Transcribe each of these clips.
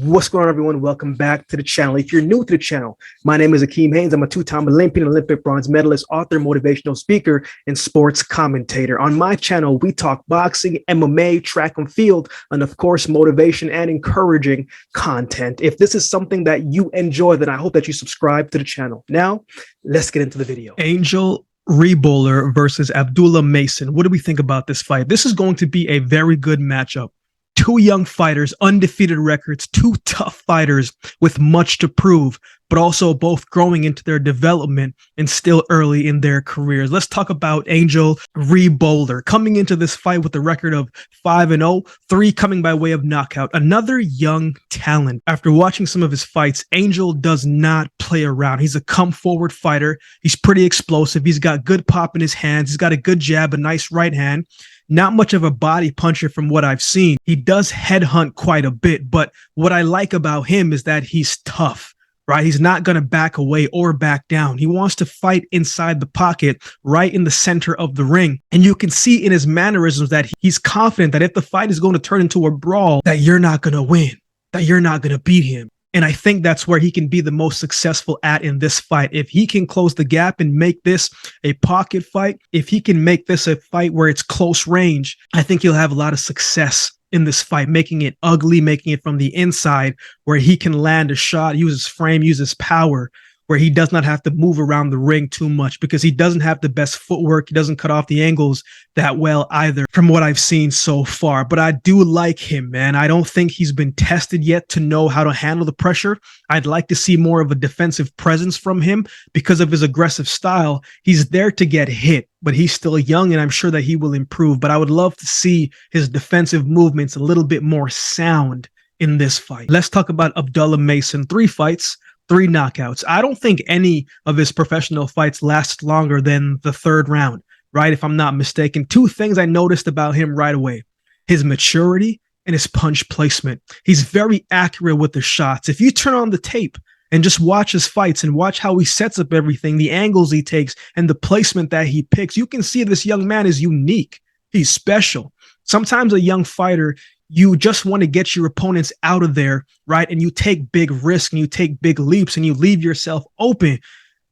What's going on, everyone? Welcome back to the channel. If you're new to the channel, my name is AkeemHaynes. I'm a two-time Olympian, Olympic bronze medalist, author, motivational speaker, and sports commentator. On my channel, we talk boxing, MMA, track and field, and of course, motivation and encouraging content. If this is something that you enjoy, then I hope that you subscribe to the channel. Now, let's get into the video. Angel Rebollar versus Abdullah Mason. What do we think about this fight? This is going to be a very good matchup. Two young fighters, undefeated records, two tough fighters with much to prove, but also both growing into their development and still early in their careers. Let's talk about Angel Rebollar coming into this fight with a record of 5-0, 3 coming by way of knockout. Another young talent. After watching some of his fights, Angel does not play around. He's a come-forward fighter. He's pretty explosive. He's got good pop in his hands. He's got a good jab, a nice right hand. Not much of a body puncher from what I've seen. He does headhunt quite a bit, but what I like about him is that he's tough, right? He's not going to back away or back down. He wants to fight inside the pocket, right in the center of the ring. And you can see in his mannerisms that he's confident that if the fight is going to turn into a brawl, that you're not going to win, that you're not going to beat him. And I think that's where he can be the most successful at in this fight. If he can close the gap and make this a pocket fight, if he can make this a fight where it's close range, I think he'll have a lot of success in this fight, making it ugly, making it from the inside where he can land a shot, use his frame, use his power, where he does not have to move around the ring too much because he doesn't have the best footwork. He doesn't cut off the angles that well either from what I've seen so far. But I do like him, man. I don't think he's been tested yet to know how to handle the pressure. I'd like to see more of a defensive presence from him because of his aggressive style. He's there to get hit, but he's still young and I'm sure that he will improve. But I would love to see his defensive movements a little bit more sound in this fight. Let's talk about Abdullah Mason. 3 fights, 3 knockouts. I don't think any of his professional fights last longer than the 3rd round, right? If I'm not mistaken. 2 things I noticed about him right away: his maturity and his punch placement. He's very accurate with the shots. If you turn on the tape and just watch his fights and watch how he sets up everything, the angles he takes and the placement that he picks, you can see this young man is unique. He's special. Sometimes a young fighter, you just want to get your opponents out of there, right? And you take big risks and you take big leaps and you leave yourself open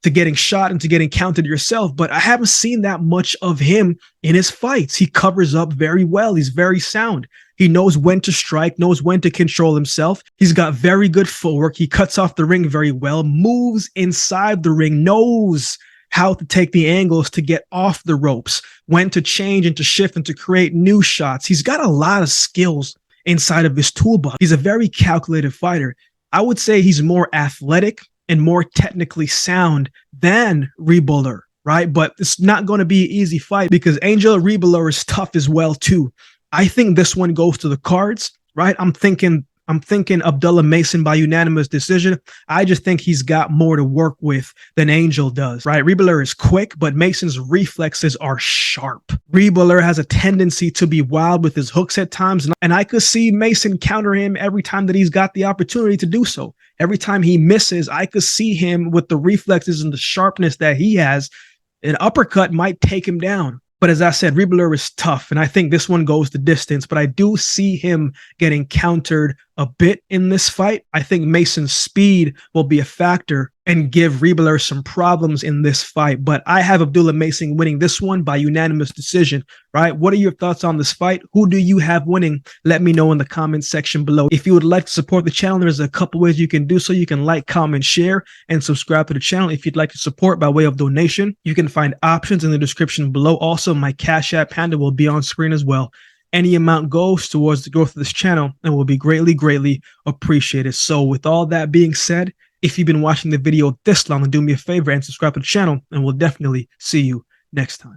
to getting shot and to getting counted yourself. But I haven't seen that much of him in his fights. He covers up very well. He's very sound. He knows when to strike, knows when to control himself. He's got very good footwork. He cuts off the ring very well, moves inside the ring, knows how to take the angles to get off the ropes, when to change and to shift and to create new shots. He's got a lot of skills inside of his toolbox. He's a very calculated fighter. I would say he's more athletic and more technically sound than Rebollar, right? But it's not going to be an easy fight because Angel Rebollar is tough as well too. I think this one goes to the cards, right? I'm thinking Abdullah Mason by unanimous decision. I just think he's got more to work with than Angel does, right? Rebollar is quick, but Mason's reflexes are sharp. Rebollar has a tendency to be wild with his hooks at times, and I could see Mason counter him every time that he's got the opportunity to do so. Every time he misses, I could see him with the reflexes and the sharpness that he has. An uppercut might take him down. But as I said, Rebollar is tough, and I think this one goes the distance. But I do see him getting countered a bit in this fight. I think Mason's speed will be a factor and give Rebollar some problems in this fight. But I have Abdullah Mason winning this one by unanimous decision, right? What are your thoughts on this fight? Who do you have winning? Let me know in the comments section below. If you would like to support the channel, there's a couple ways you can do so. You can like, comment, share, and subscribe to the channel. If you'd like to support by way of donation, you can find options in the description below. Also, my Cash App handle will be on screen as well. Any amount goes towards the growth of this channel and will be greatly, greatly appreciated. So with all that being said, if you've been watching the video this long, then do me a favor and subscribe to the channel, and we'll definitely see you next time.